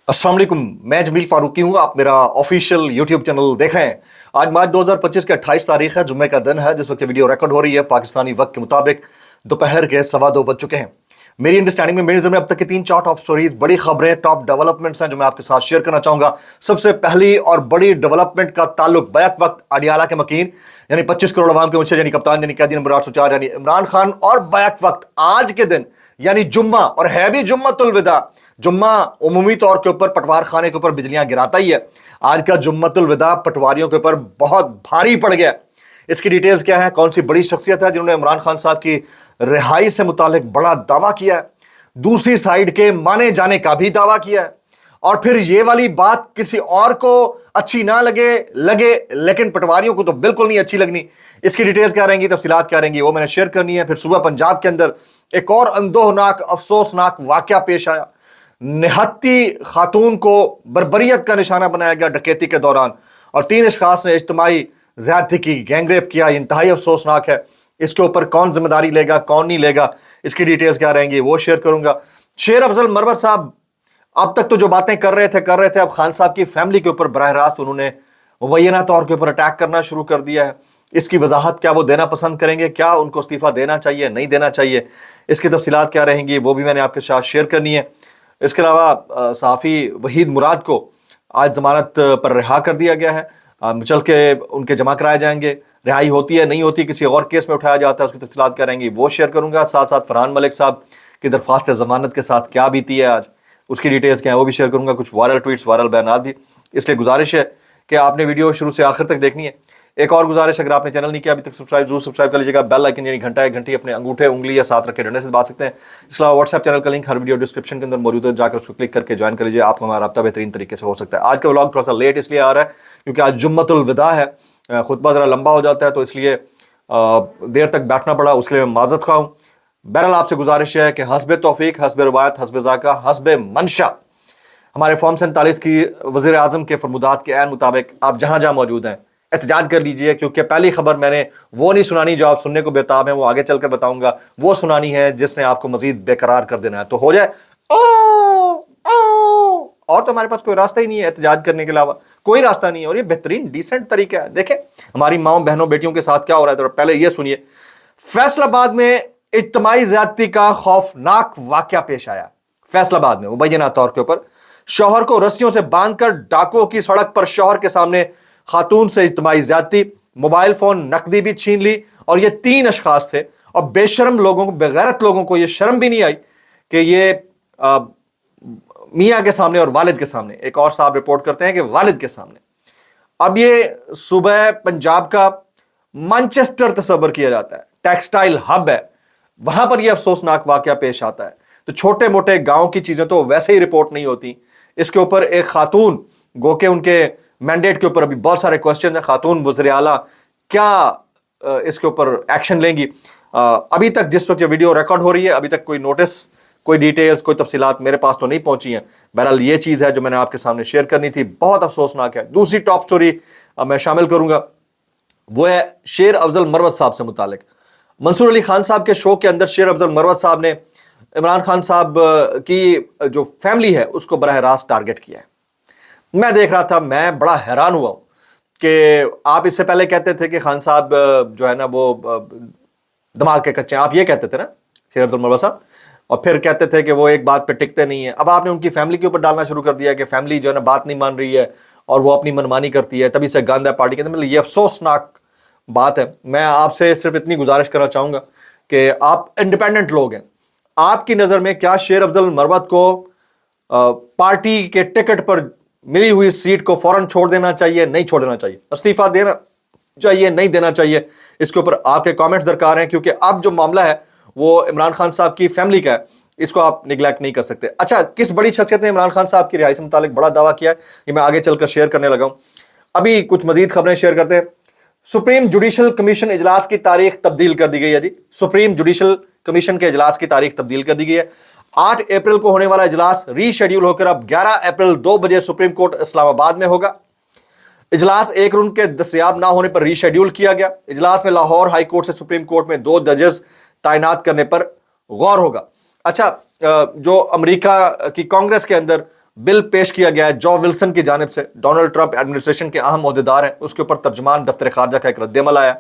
अस्सलाम वालेकुम, मैं जमील फारूकी हूँ। आप मेरा ऑफिशियल यूट्यूब चैनल देख रहे हैं। आज मार्च 2025 की 28 तारीख है, जुम्मे का दिन है। जिस वक्त ये वीडियो रिकॉर्ड हो रही है पाकिस्तानी वक्त के मुताबिक दोपहर के 2:15 बज चुके हैं। मेरी अंडरस्टैंडिंग में, मेरी नज़र में अब तक की 3-4 टॉप स्टोरीज, बड़ी खबरें, टॉप डेवलपमेंट्स हैं जो मैं आपके साथ शेयर करना चाहूंगा। सबसे पहली और बड़ी डेवलपमेंट का ताल्लुक बैक वक्त अडियाला के मकीन यानी 25 करोड़ अवाम के मुंशिद यानी कप्तान यानी कैदी नंबर 804 यानी इमरान खान और बैक वक्त आज के दिन यानी जुम्मा, और है भी जुम्मतुल विदा। जुम्मा उमूमी तौर के ऊपर पटवार खाने के ऊपर बिजलियां गिराता ही है। आज का जुम्मतुल विदा पटवारियों के ऊपर बहुत भारी पड़ गया। इसकी डिटेल्स क्या है, कौन सी बड़ी शख्सियत है जिन्होंने इमरान खान साहब की रिहाई से मुतालिक बड़ा दावा किया है, दूसरी साइड के माने जाने का भी दावा किया है, और फिर ये वाली बात किसी और को अच्छी ना लगे लेकिन पटवारियों को तो बिल्कुल नहीं अच्छी लगनी। इसकी डिटेल्स क्या रहेंगी, तफसीलात क्या रहेंगी, वो मैंने शेयर करनी है। फिर सुबह पंजाब के अंदर एक और अंदोहनाक अफसोसनाक वाकया पेश आया। निहत्ती खातून को बर्बरियत का निशाना बनाया गया डकैती के दौरान, और 3 अशखास ने इज्तिमाई ज्यादती की, गैंगरेप किया। इंतहाई अफसोसनाक है। इसके ऊपर कौन जिम्मेदारी लेगा, कौन नहीं लेगा, इसकी डिटेल्स क्या रहेंगी वो शेयर करूंगा। शेर अफजल मरवत साहब अब तक तो जो बातें कर रहे थे, अब खान साहब की फैमिली के ऊपर बराह रास्त उन्होंने मुबैना तौर के ऊपर अटैक करना शुरू कर दिया है। इसकी वजाहत क्या वो देना पसंद करेंगे, क्या उनको इस्तीफा देना चाहिए, नहीं देना चाहिए, इसकी तफसीलात क्या रहेंगी वो भी मैंने आपके साथ शेयर करनी है। इसके अलावा सहाफ़ी वहीद मुराद को आज जमानत पर रिहा कर दिया गया है। चल के उनके जमा कराए जाएंगे। रिहाई होती है नहीं होती, किसी और केस में उठाया जाता है, उसकी तफसीलात क्या रहेंगी वो शेयर करूंगा। साथ साथ फरहान मलिक साहब की दरख्वास्त जमानत के साथ क्या बीती है आज, उसकी डिटेल्स क्या है वो भी शेयर करूंगा। कुछ वायरल ट्वीट्स, वायरल बयान भी, इसलिए गुजारिश है कि आपने वीडियो शुरू से आखिर तक देखनी है। एक और गुजारिश, अगर आपने चैनल नहीं किया अभी तक सब्सक्राइब जरूर सब्सक्राइब कर लीजिएगा। बेल आइकन यानी घंटा, एक घंटी अपने अंगूठे उंगली या साथ रखे डंडे से बात सकते हैं। इसके अलावा व्हाट्सएप चैनल का लिंक हर वीडियो डिस्क्रिप्शन के अंदर मौजूद है, जाकर उसको क्लिक करके ज्वाइन कर लीजिए। आपको हमारा रब्ता बेहतरीन तरीके से हो सकता है। आज का व्लॉग थोड़ा सा लेट इसलिए आ रहा है क्योंकि आज जुम्मतुल विदा है, खुतबा ज़रा लंबा हो जाता है तो इसलिए देर तक बैठना पड़ा, उसके लिए मैं माजरत खा हूँ। बहरहाल आपसे गुजारिश है कि हस्ब तौफीक, हस्ब रवायत, हस्ब ज़ाका, हस्ब मंशा हमारे फॉर्म 47 की वज़ीर आज़म के फरमुदात के ऐन मुताबिक आप जहाँ जहाँ मौजूद हैं एहतजाज कर लीजिए, क्योंकि पहली खबर मैंने वो नहीं सुनानी जो आप सुनने को बेताब हैं, वो आगे चलकर बताऊंगा। वो सुनानी है जिसने आपको मजीद बेकरार कर देना है। तो हो जाए और तो हमारे पास कोई रास्ता ही नहीं है एहतजाज करने के अलावा, कोई रास्ता नहीं है। और ये बेहतरीन डिसेंट तरीका है। देखें हमारी माओ बहनों बेटियों के साथ क्या हो रहा है। तो पहले ये सुनिए, फैसलाबाद में इज्तिमाई ज्यादती का खौफनाक वाकया पेश आया। फैसलाबाद में मुबैना तौर के ऊपर शौहर को रस्सियों से बांधकर डाकुओं की सड़क पर शौहर के सामने खातून से इज्तिमाई ज्यादती, मोबाइल फोन, नकदी भी छीन ली। और ये 3 अशखास थे, और बेशरम लोगों को, बेगैरत लोगों को ये शर्म भी नहीं आई कि ये मियाँ के सामने और वालिद के सामने, एक और साहब रिपोर्ट करते हैं कि वालिद के सामने। अब ये सुबह पंजाब का मैनचेस्टर तस्वर किया जाता है, टेक्सटाइल हब है, वहां पर यह अफसोसनाक वाकया पेश आता है। तो छोटे मोटे गांव की चीजें तो वैसे ही रिपोर्ट नहीं होती, इसके ऊपर एक खातून, गो के उनके मैंडेट के ऊपर अभी बहुत सारे क्वेश्चन है, खातून वज़ीर आला क्या इसके ऊपर एक्शन लेंगी। अभी तक जिस वक्त ये वीडियो रिकॉर्ड हो रही है अभी तक कोई नोटिस, कोई डिटेल्स, कोई तफसीलात मेरे पास तो नहीं पहुंची हैं। बहरहाल ये चीज़ है जो मैंने आपके सामने शेयर करनी थी, बहुत अफसोसनाक है। दूसरी टॉप स्टोरी मैं शामिल करूंगा, वो है शेर अफजल मरवत साहब से मुतालिक। मंसूर अली खान साहब के शो के अंदर शेर अफजल मरवत साहब ने इमरान खान साहब की जो फैमिली है उसको बराह रास्त टारगेट किया है। मैं देख रहा था, मैं बड़ा हैरान हुआ कि आप इससे पहले कहते थे कि खान साहब जो है ना वो दिमाग के कच्चे हैं, आप ये कहते थे ना शेर अब्दुल मरवत साहब, और फिर कहते थे कि वो एक बात पे टिकते नहीं है। अब आपने उनकी फैमिली के ऊपर डालना शुरू कर दिया कि फैमिली जो है ना बात नहीं मान रही है और वो अपनी मनमानी करती है, तभी से गंद है पार्टी के अंदर। मतलब ये अफसोसनाक बात है। मैं आपसे सिर्फ इतनी गुजारिश करना चाहूँगा कि आप इंडिपेंडेंट लोग हैं, आपकी नज़र में क्या शेर अफजल मरवत को पार्टी के टिकट पर मिली हुई सीट को फौरन छोड़ देना चाहिए, नहीं छोड़ देना चाहिए, इस्तीफा देना चाहिए, नहीं देना चाहिए? इसके ऊपर आपके कमेंट्स दरकार हैं, क्योंकि अब जो मामला है वो इमरान खान साहब की फैमिली का है, इसको आप निगलेक्ट नहीं कर सकते। अच्छा, किस बड़ी शख्सियत ने इमरान खान साहब की रिहाई से मुतालिक बड़ा दावा किया है, ये मैं आगे चलकर शेयर करने लगा हूं। अभी कुछ मजीद खबरें शेयर करते हैं। सुप्रीम जुडिशल कमीशन इजलास की तारीख तब्दील कर दी गई है जी। सुप्रीम जुडिशल कमीशन के इजलास की तारीख तब्दील कर दी गई है। 8 अप्रैल को होने वाला इजलास रीशेड्यूल होकर अब 11 अप्रैल 2 बजे सुप्रीम कोर्ट इस्लामाबाद में होगा। इजलास एक रुन के दस्तयाब ना होने पर रीशेड्यूल किया गया। इजलास में लाहौर हाई कोर्ट से सुप्रीम कोर्ट में 2 जजेस तैनात करने पर गौर होगा। अच्छा, जो अमेरिका की कांग्रेस के अंदर बिल पेश किया गया है जो विल्सन की जानिब से, डोनाल्ड ट्रंप एडमिनिस्ट्रेशन के अहम ओहदेदार हैं, उसके ऊपर तर्जुमान दफ्तर खारजा का एक रद्दअमल आया,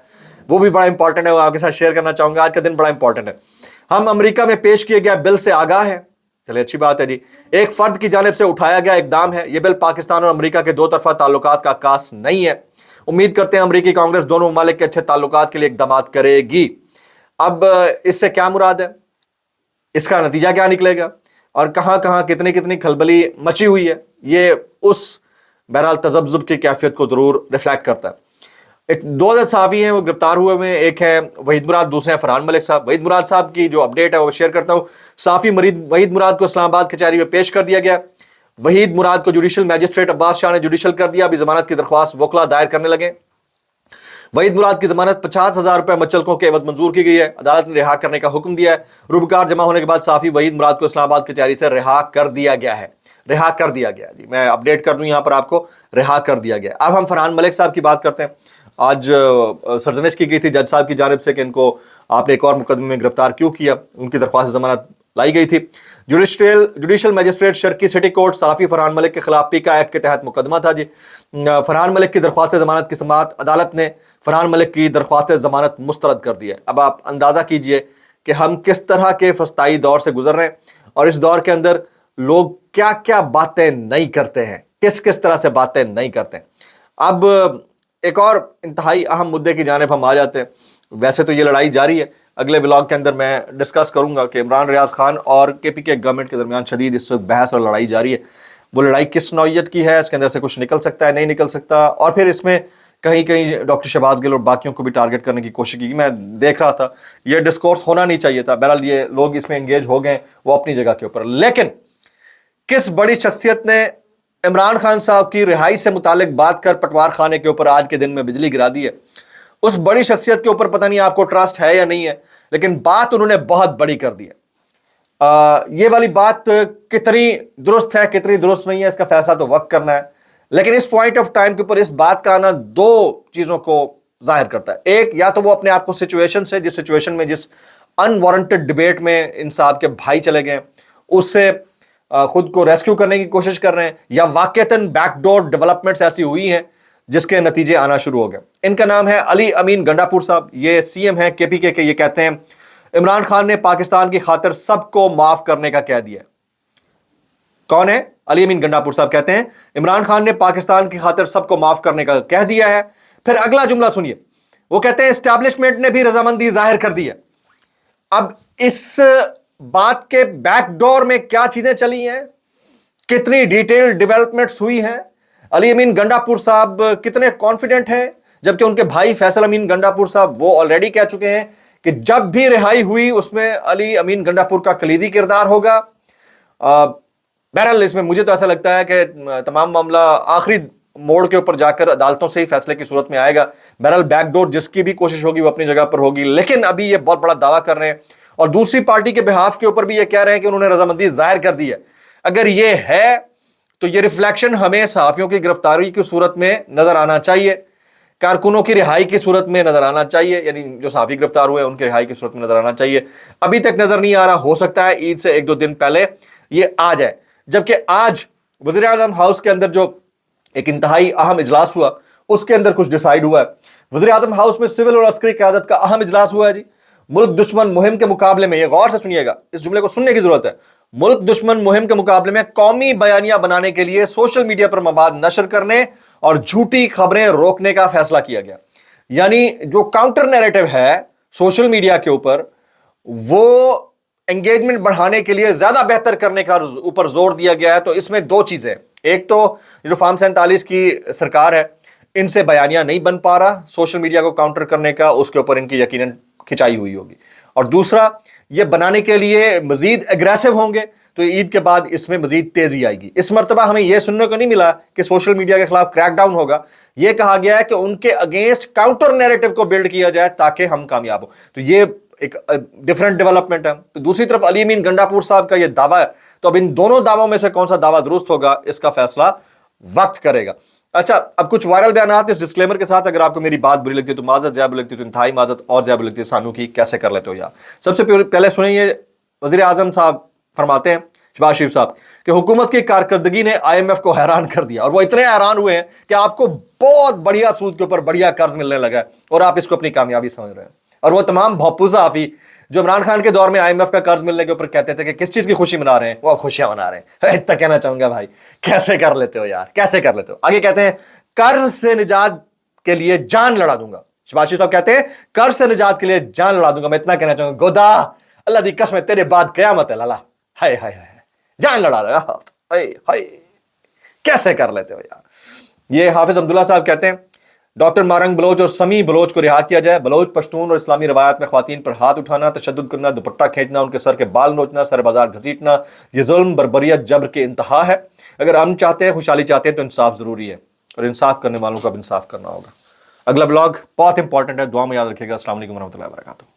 वो भी बड़ा इंपॉर्टेंट है, वो आपके साथ शेयर करना चाहूंगा। आज का दिन बड़ा इंपॉर्टेंट है। हम अमेरिका में पेश किए गए बिल से आगाह है, चलिए अच्छी बात है जी। एक फर्द की जानिब से उठाया गया इकदाम है, यह बिल पाकिस्तान और अमेरिका के दो तरफा ताल्लुकात का आकाश नहीं है। उम्मीद करते हैं अमेरिकी कांग्रेस दोनों ममालिक के अच्छे ताल्लुकात के लिए इकदाम करेगी। अब इससे क्या मुराद है, इसका नतीजा क्या निकलेगा और कहां कहां कितनी कितनी खलबली मची हुई है, ये उस बहरहाल तजब्जुब की कैफियत को जरूर रिफ्लेक्ट करता है। दो अदद सहाफ़ी हैं वो गिरफ्तार हुए हैं, एक है वहीद मुराद, दूसरे हैं फरहान मलिक साहब। वहीद मुराद साहब की जो अपडेट है वो शेयर करता हूं। सहाफ़ी वहीद मुराद को इस्लामाबाद कचहरी में पेश कर दिया गया। वहीद मुराद को जुडिशल मैजिस्ट्रेट अब्बास शाह ने जुडिशल कर दिया। अभी जमानत की दरख्वास्त वकला दायर करने लगे। वहीद मुराद की जमानत 50,000 रुपये मचलकों के एवज मंजूर की गई है। अदालत ने रिहा करने का हुक्म दिया है। रूबकार जमा होने के बाद सहाफ़ी वहीद मुराद को इस्लामाबाद कचहरी से रिहा कर दिया गया है। रिहा कर दिया गया जी, मैं अपडेट कर दूं यहां पर आपको, रिहा कर दिया गया। अब हम फरहान मलिक साहब की बात करते हैं। आज सरजनिश की गई थी जज साहब की जानिब से कि इनको आपने एक और मुकदमे में गिरफ्तार क्यों किया, उनकी दरख्वास्त जमानत लाई गई थी। जुडिशल मैजिस्ट्रेट शर्की सिटी कोर्ट सहाफ़ी फरहान मलिक के खिलाफ पीका एक्ट के तहत मुकदमा था जी। फरहान मलिक की दरख्वास्त जमानत की समाअत अदालत ने फरहान मलिक की दरख्वास्त जमानत मुस्तरद कर दी है। अब आप अंदाज़ा कीजिए कि हम किस तरह के फस्ताई दौर से गुजर रहे हैं और इस दौर के अंदर लोग क्या क्या बातें नहीं करते हैं, किस किस तरह से बातें नहीं करते हैं। अब एक और इंतहाई अहम मुद्दे की जानिब हम आ जाते हैं। वैसे तो ये लड़ाई जारी है, अगले व्लॉग के अंदर मैं डिस्कस करूंगा कि इमरान रियाज खान और केपीके गवर्नमेंट के दरमियान शदीद इस वक्त बहस और लड़ाई जारी है। वो लड़ाई किस नौइयत की है, इसके अंदर से कुछ निकल सकता है, नहीं निकल सकता, और फिर इसमें कहीं कहीं डॉक्टर शहबाज गिल और बाकियों को भी टारगेट करने की कोशिश की। मैं देख रहा था ये डिस्कोर्स होना नहीं चाहिए था। बहरहाल ये लोग इसमें एंगेज हो गए, वो अपनी जगह के ऊपर। लेकिन किस बड़ी शख्सियत ने इमरान खान साहब की रिहाई से मुतालिक बात कर पटवार खाने के ऊपर आज के दिन में बिजली गिरा दी है। उस बड़ी शख्सियत के ऊपर पता नहीं आपको ट्रस्ट है या नहीं है, लेकिन बात उन्होंने बहुत बड़ी कर दी है। ये वाली बात कितनी दुरुस्त है कितनी दुरुस्त नहीं है, इसका फैसला तो वक्त करना है। लेकिन इस पॉइंट ऑफ टाइम के ऊपर इस बात का आना दो चीजों को जाहिर करता है। एक, या तो वो अपने आप को सिचुएशन से, जिस सिचुएशन में, जिस अनवारंटेड डिबेट में इन साहब के भाई चले गए, उससे खुद को रेस्क्यू करने की कोशिश कर रहे हैं, या वाकईतन बैकडोर डेवलपमेंट्स ऐसी हुई हैं जिसके नतीजे आना शुरू हो गए। इनका नाम है अली अमीन गंडापुर साहब, ये सीएम है केपीके के। ये कहते हैं इमरान खान ने पाकिस्तान की खातिर सबको माफ करने का कह दिया। कौन है? अली अमीन गंडापुर साहब कहते हैं इमरान खान ने पाकिस्तान की खातिर सबको माफ करने का कह दिया है। फिर अगला जुमला सुनिए, वो कहते हैं एस्टैब्लिशमेंट ने भी रजामंदी जाहिर कर दी है। अब इस बात के बैकडोर में क्या चीजें चली हैं, कितनी डिटेल डेवलपमेंट्स हुई हैं, अली अमीन गंडापुर साहब कितने कॉन्फिडेंट हैं, जबकि उनके भाई फैसल अमीन गंडापुर साहब वो ऑलरेडी कह चुके हैं कि जब भी रिहाई हुई उसमें अली अमीन गंडापुर का कलीदी किरदार होगा। बहरहाल इसमें मुझे तो ऐसा लगता है कि तमाम मामला आखिरी मोड़ के ऊपर जाकर अदालतों से ही फैसले की सूरत में आएगा। बहरहाल बैकडोर जिसकी भी कोशिश होगी वो अपनी जगह पर होगी, लेकिन अभी ये बहुत बड़ा दावा कर रहे हैं और दूसरी पार्टी के बिहाफ के ऊपर भी ये कह रहे हैं कि उन्होंने रजामंदी जाहिर कर दी है। अगर ये है तो ये रिफ्लेक्शन हमें सहाफियों की गिरफ्तारी की सूरत में नजर आना चाहिए, कारकुनों की रिहाई की सूरत में नजर आना चाहिए, यानी जो सहाफी गिरफ्तार हुए उनकी रिहाई की सूरत में नजर आना चाहिए। अभी तक नजर नहीं आ रहा, हो सकता है ईद से एक दो दिन पहले ये आ जाए। जबकि आज वज़ीर आज़म हाउस के अंदर जो एक इंतहाई अहम इजलास हुआ उसके अंदर कुछ डिसाइड हुआ है। वज़ीर आज़म हाउस में सिविल और अस्करी क़यादत का अहम इजलास हुआ है जी। मुल्क दुश्मन मुहिम के मुकाबले में, ये गौर से सुनिएगा, इस जुमले को सुनने की जरूरत है, मुल्क दुश्मन मुहिम के मुकाबले में कौमी बयानिया बनाने के लिए सोशल मीडिया पर मवाद नशर करने और झूठी खबरें रोकने का फैसला किया गया। यानी जो काउंटर नैरेटिव है सोशल मीडिया के ऊपर, वो एंगेजमेंट बढ़ाने के लिए ज्यादा बेहतर करने का ऊपर जोर दिया गया है। तो इसमें दो चीजें, एक तो जो फार्म 47 की सरकार है, इनसे बयानिया नहीं बन पा रहा सोशल मीडिया को काउंटर करने का, उसके ऊपर इनकी यकीनन खिंचाई हुई होगी। और दूसरा, ये बनाने के लिए मजीद एग्रेसिव होंगे तो ईद के बाद इसमें मजीद तेजी आएगी। इस मरतबा हमें यह सुनने को नहीं मिला कि सोशल मीडिया के खिलाफ क्रैकडाउन होगा, यह कहा गया है कि उनके अगेंस्ट काउंटर नैरेटिव को बिल्ड किया जाए ताकि हम कामयाब हो। तो ये एक डिफरेंट डेवलपमेंट है। तो दूसरी तरफ अली अमीन गंडापुर साहब का यह दावा है, तो अब इन दोनों दावों में से कौन सा दावा दुरुस्त होगा इसका फैसला वक्त करेगा। अच्छा, अब कुछ वायरल बयानात इस डिस्क्लेमर के साथ, अगर आपको मेरी बात बुरी लगती है तो माजत, ज्यादा बुरी लगती है तो इंतहाई माजत, और ज्यादा बुरी लगती है सानू की, कैसे कर लेते हो यार। सबसे पहले सुनिए, वज़ीर आज़म साहब फरमाते हैं शहबाज शरीफ साहब कि हुकूमत की कारकर्दगी ने IMF को हैरान कर दिया, और वो इतने हैरान हुए हैं कि आपको बहुत बढ़िया सूद के ऊपर बढ़िया कर्ज मिलने लगा है और आप इसको अपनी कामयाबी समझ रहे हैं। और वो तमाम भोपू सहाफी जो इमरान खान के दौर में IMF का कर्ज मिलने के ऊपर कहते थे कि किस चीज की खुशी मना रहे हैं, वो खुशियां मना रहे हैं। इतना कहना चाहूंगा भाई, कैसे कर लेते हो यार, कैसे कर लेते हो। आगे कहते हैं कर्ज से निजात के लिए जान लड़ा दूंगा। शहबाज शरीफ साहब कहते हैं कर्ज से निजात के लिए जान लड़ा दूंगा। मैं इतना कहना चाहूंगा, गोदा अल्लाह दी कसम तेरे बाद कयामत है लाला, हाय हाय हाय, जान लड़ा देगा, हाय हाय, कैसे कर लेते हो यार। ये हाफिज अब्दुल्ला साहब कहते हैं डॉक्टर मारंग बलोच और समी बलोच को रिहा किया जाए। बलोच पश्तून और इस्लामी रवायत में ख्वातीन पर हाथ उठाना, तशद्दुद करना, दुपट्टा खींचना, उनके सर के बाल नोचना, सर बाजार घसीटना, ये जुल्म बर्बरियत जबर के इंतहा है। अगर हम चाहते हैं, खुशहाली चाहते हैं, तो इंसाफ जरूरी है और इंसाफ करने वालों को अब इंसाफ करना होगा। अगला ब्लॉग बहुत इंपॉर्टेंट है, दुआ में याद रखिएगा। अस्सलाम वालेकुम रहमतुल्लाहि व बरकातुहू।